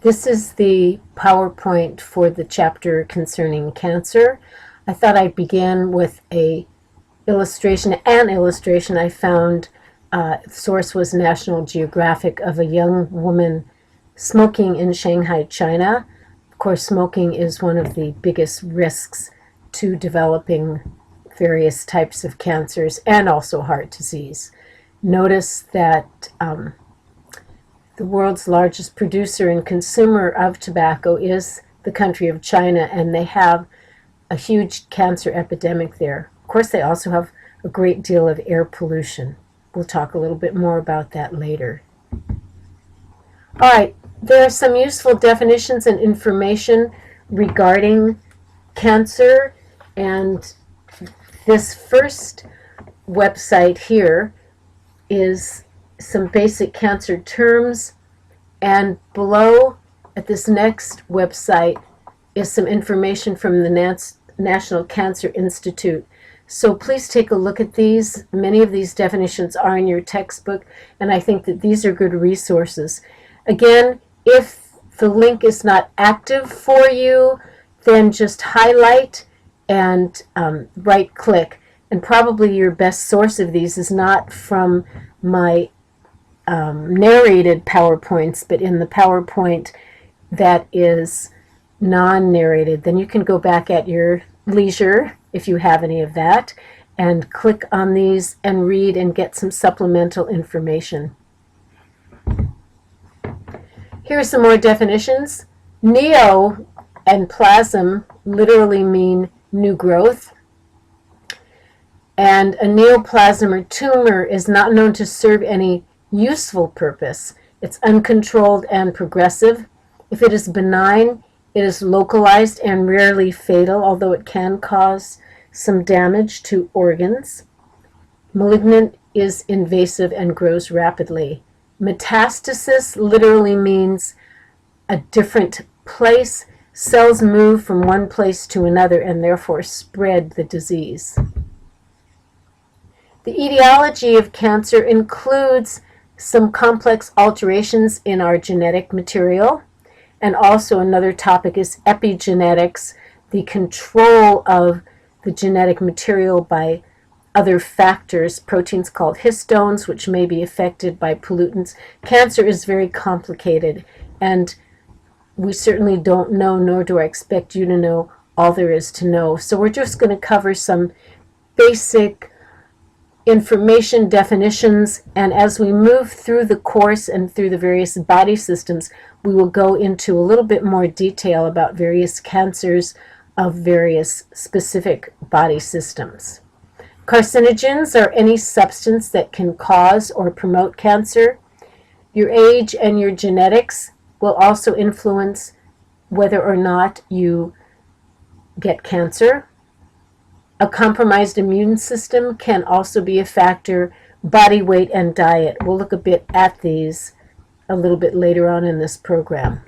This is the PowerPoint for the chapter concerning cancer. I thought I'd begin with an illustration I found. Source was National Geographic, of a young woman smoking in Shanghai, China. Of course, smoking is one of the biggest risks to developing various types of cancers and also heart disease. Notice that the world's largest producer and consumer of tobacco is the country of China, and they have a huge cancer epidemic there. Of course, they also have a great deal of air pollution. We'll talk a little bit more about that later. All right, there are some useful definitions and information regarding cancer, and this first website here is some basic cancer terms, and below at this next website is some information from the National Cancer Institute. So please take a look at these. Many of these definitions are in your textbook, and I think that these are good resources. Again, if the link is not active for you, then just highlight and right click. And probably your best source of these is not from my narrated PowerPoints, but in the PowerPoint that is non-narrated. Then you can go back at your leisure, if you have any of that, and click on these and read and get some supplemental information. Here are some more definitions. Neo and plasm literally mean new growth. And a neoplasm or tumor is not known to serve any useful purpose. It's uncontrolled and progressive. If it is benign, it is localized and rarely fatal, although it can cause some damage to organs. Malignant is invasive and grows rapidly. Metastasis literally means a different place. Cells move from one place to another and therefore spread the disease. The etiology of cancer includes some complex alterations in our genetic material, and also another topic is epigenetics, the control of the genetic material by other factors, proteins called histones, which may be affected by pollutants. Cancer is very complicated, and we certainly don't know, nor do I expect you to know, all there is to know. So we're just going to cover some basic information, definitions, and as we move through the course and through the various body systems, we will go into a little bit more detail about various cancers of various specific body systems. Carcinogens are any substance that can cause or promote cancer. Your age and your genetics will also influence whether or not you get cancer. A compromised immune system can also be a factor. Body weight and diet. We'll look a bit at these a little bit later on in this program.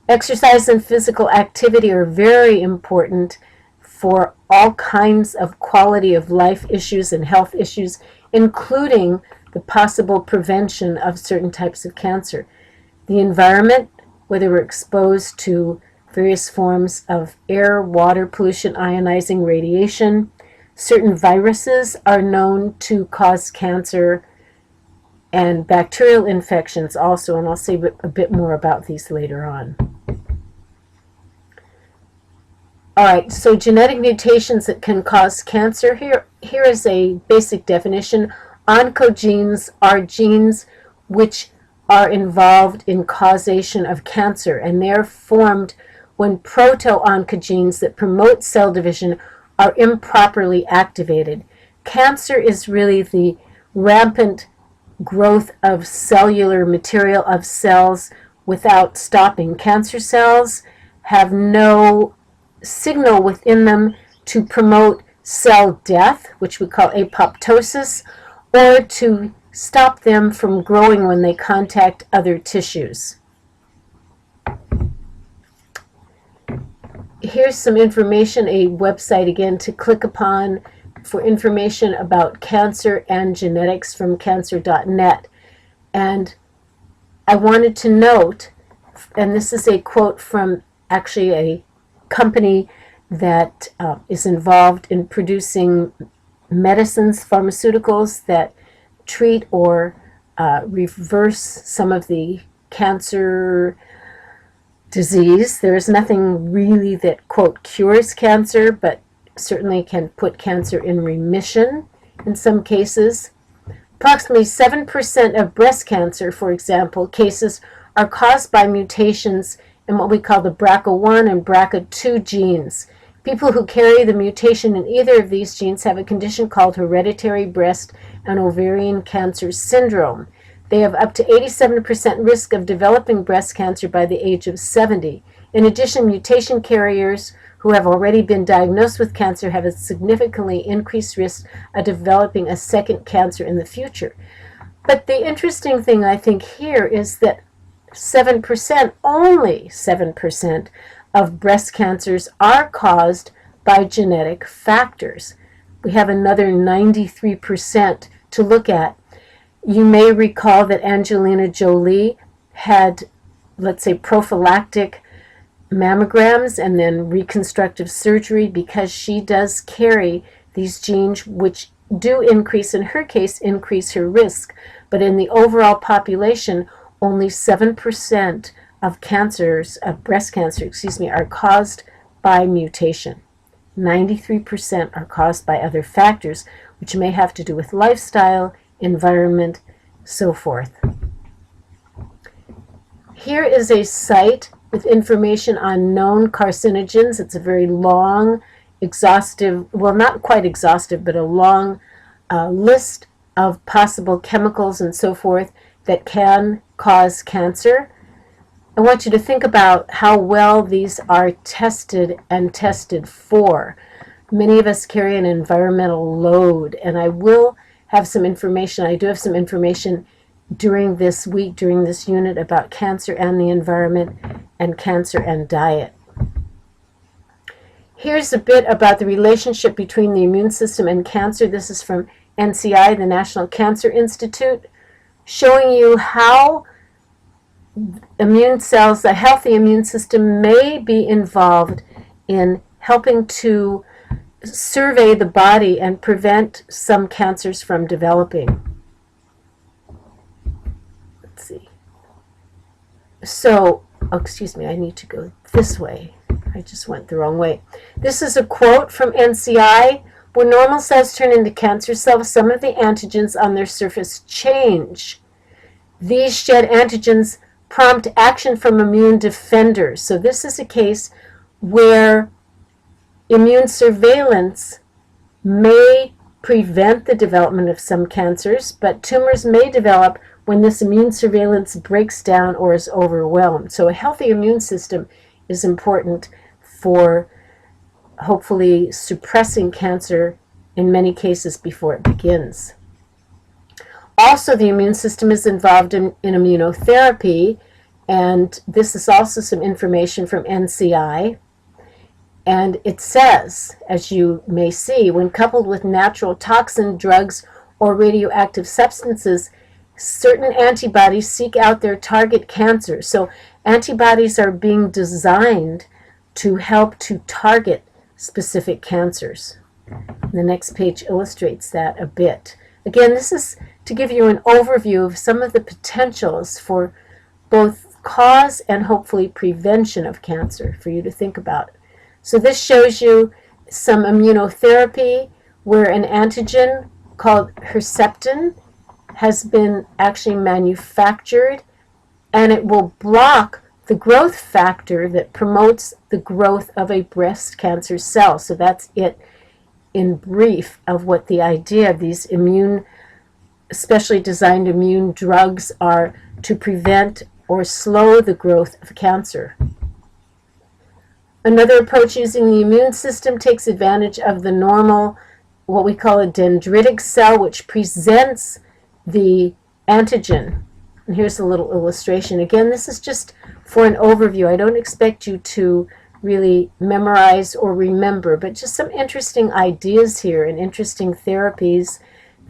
Exercise and physical activity are very important for all kinds of quality of life issues and health issues, including the possible prevention of certain types of cancer. The environment, whether we're exposed to various forms of air, water pollution, ionizing radiation. Certain viruses are known to cause cancer, and bacterial infections also, and I'll say a bit more about these later on. All right, so genetic mutations that can cause cancer. Here is a basic definition. Oncogenes are genes which are involved in causation of cancer, and they're formed when proto-oncogenes that promote cell division are improperly activated. Cancer is really the rampant growth of cellular material of cells without stopping. Cancer cells have no signal within them to promote cell death, which we call apoptosis, or to stop them from growing when they contact other tissues. Here's some information, a website again to click upon for information about cancer and genetics from cancer.net. And I wanted to note and this is a quote from actually a company that is involved in producing medicines, pharmaceuticals that treat or reverse some of the cancer disease. There is nothing really that, quote, cures cancer, but certainly can put cancer in remission in some cases. Approximately 7% of breast cancer, for example, cases are caused by mutations in what we call the BRCA1 and BRCA2 genes. People who carry the mutation in either of these genes have a condition called hereditary breast and ovarian cancer syndrome. They have up to 87% risk of developing breast cancer by the age of 70. In addition, mutation carriers who have already been diagnosed with cancer have a significantly increased risk of developing a second cancer in the future. But the interesting thing I think here is that 7%, only 7%, of breast cancers are caused by genetic factors. We have another 93% to look at. You may recall that Angelina Jolie had, let's say, prophylactic mammograms and then reconstructive surgery because she does carry these genes which do increase, in her case, increase her risk. But in the overall population, only 7% of cancers, of breast cancer, are caused by mutation. 93% are caused by other factors, which may have to do with lifestyle, environment, so forth. Here is a site with information on known carcinogens. It's a very long, exhaustive, well, not quite exhaustive, but a long list of possible chemicals and so forth that can cause cancer. I want you to think about how well these are tested and tested for. Many of us carry an environmental load, and I will have some information. I do have some information during this week, during this unit, about cancer and the environment and cancer and diet. Here's a bit about the relationship between the immune system and cancer. This is from NCI, the National Cancer Institute, showing you how immune cells, the healthy immune system, may be involved in helping to survey the body and prevent some cancers from developing. Let's see. So, excuse me, I need to go this way. I just went the wrong way. This is a quote from NCI. When normal cells turn into cancer cells, some of the antigens on their surface change. These shed antigens prompt action from immune defenders. So this is a case where immune surveillance may prevent the development of some cancers, but tumors may develop when this immune surveillance breaks down or is overwhelmed. So a healthy immune system is important for hopefully suppressing cancer in many cases before it begins. Also, the immune system is involved in immunotherapy, and this is also some information from NCI. And it says, as you may see, when coupled with natural toxin, drugs, or radioactive substances, certain antibodies seek out their target cancer. So antibodies are being designed to help to target specific cancers. The next page illustrates that a bit. Again, this is to give you an overview of some of the potentials for both cause and hopefully prevention of cancer for you to think about. So this shows you some immunotherapy where an antigen called Herceptin has been actually manufactured, and it will block the growth factor that promotes the growth of a breast cancer cell. So that's it in brief of what the idea of these specially designed immune drugs are, to prevent or slow the growth of cancer. Another approach using the immune system takes advantage of the normal, what we call a dendritic cell, which presents the antigen. And here's a little illustration. Again, this is just for an overview. I don't expect you to really memorize or remember, but just some interesting ideas here and interesting therapies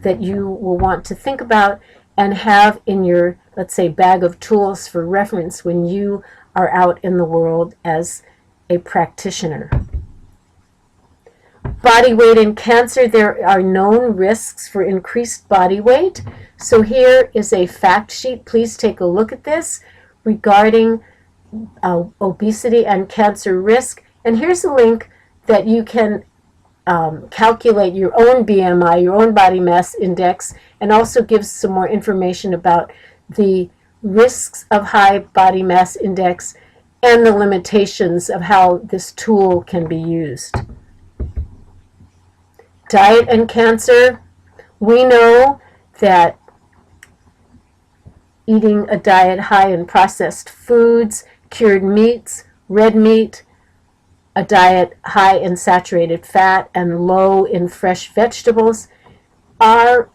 that you will want to think about and have in your let's say, bag of tools for reference when you are out in the world as a practitioner. Body weight and cancer. There are known risks for increased body weight. So here is a fact sheet. Please take a look at this regarding obesity and cancer risk. And here's a link that you can calculate your own BMI, your own body mass index, and also gives some more information about the risks of high body mass index and the limitations of how this tool can be used. Diet and cancer. We know that eating a diet high in processed foods, cured meats, red meat, a diet high in saturated fat and low in fresh vegetables are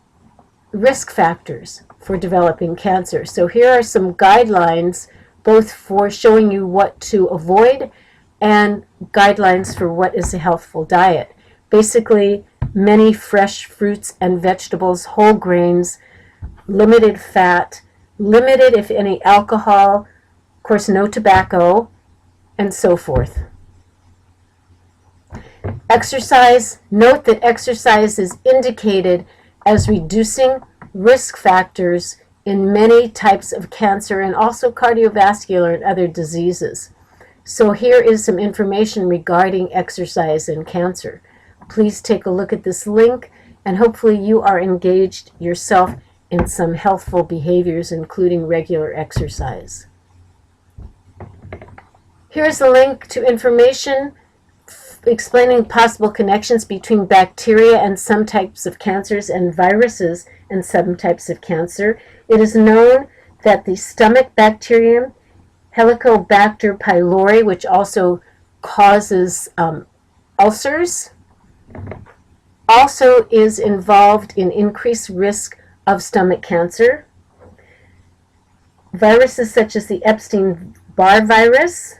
risk factors for developing cancer. So here are some guidelines, both for showing you what to avoid and guidelines for what is a healthful diet. Basically, many fresh fruits and vegetables, whole grains, limited fat, limited, if any, alcohol, of course, no tobacco, and so forth. Exercise. Note that exercise is indicated as reducing risk factors in many types of cancer and also cardiovascular and other diseases. So here is some information regarding exercise and cancer. Please take a look at this link, and hopefully you are engaged yourself in some healthful behaviors, including regular exercise. Here's a link to information explaining possible connections between bacteria and some types of cancers and viruses and some types of cancer. It is known that the stomach bacterium, Helicobacter pylori, which also causes ulcers, also is involved in increased risk of stomach cancer. Viruses such as the Epstein-Barr virus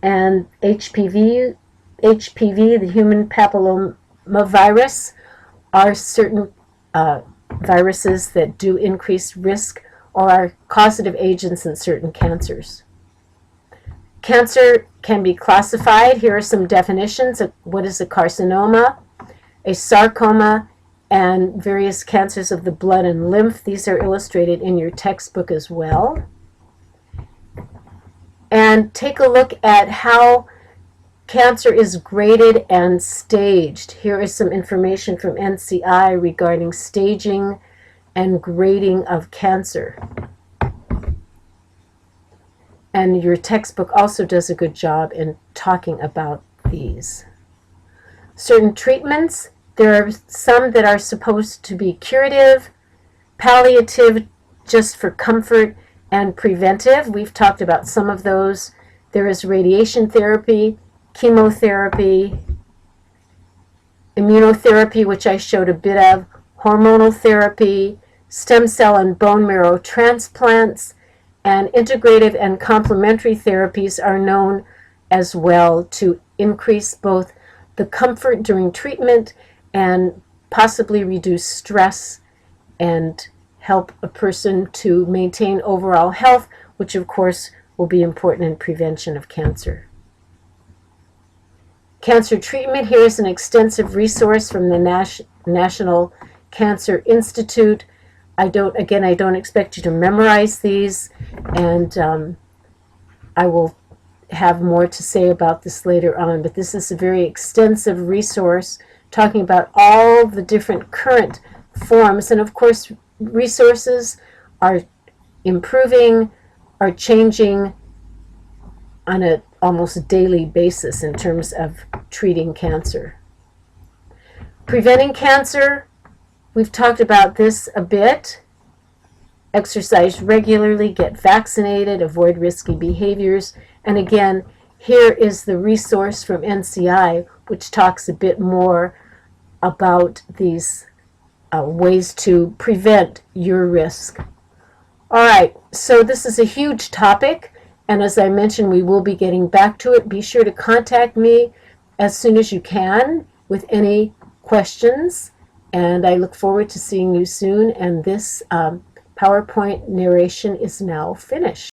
and HPV, the human papillomavirus, are certain viruses that do increase risk or are causative agents in certain cancers. Cancer can be classified. Here are some definitions of what is a carcinoma, a sarcoma, and various cancers of the blood and lymph. These are illustrated in your textbook as well. And take a look at how cancer is graded and staged. Here is some information from NCI regarding staging and grading of cancer. And your textbook also does a good job in talking about these. Certain treatments. There are some that are supposed to be curative, palliative, just for comfort, and preventive. We've talked about some of those. There is radiation therapy, chemotherapy, immunotherapy, which I showed a bit of, hormonal therapy, stem cell and bone marrow transplants, and integrative and complementary therapies are known as well to increase both the comfort during treatment and possibly reduce stress and help a person to maintain overall health, which of course will be important in prevention of cancer. Cancer treatment. Here is an extensive resource from the National Cancer Institute. I don't expect you to memorize these, and I will have more to say about this later on, but this is a very extensive resource talking about all the different current forms, and of course resources are improving, are changing on an almost daily basis in terms of treating cancer. Preventing cancer, we've talked about this a bit. Exercise regularly, get vaccinated, avoid risky behaviors, and again, here is the resource from NCI, which talks a bit more about these ways to prevent your risk. All right, so this is a huge topic, and as I mentioned, we will be getting back to it. Be sure to contact me as soon as you can with any questions, and I look forward to seeing you soon. And this PowerPoint narration is now finished.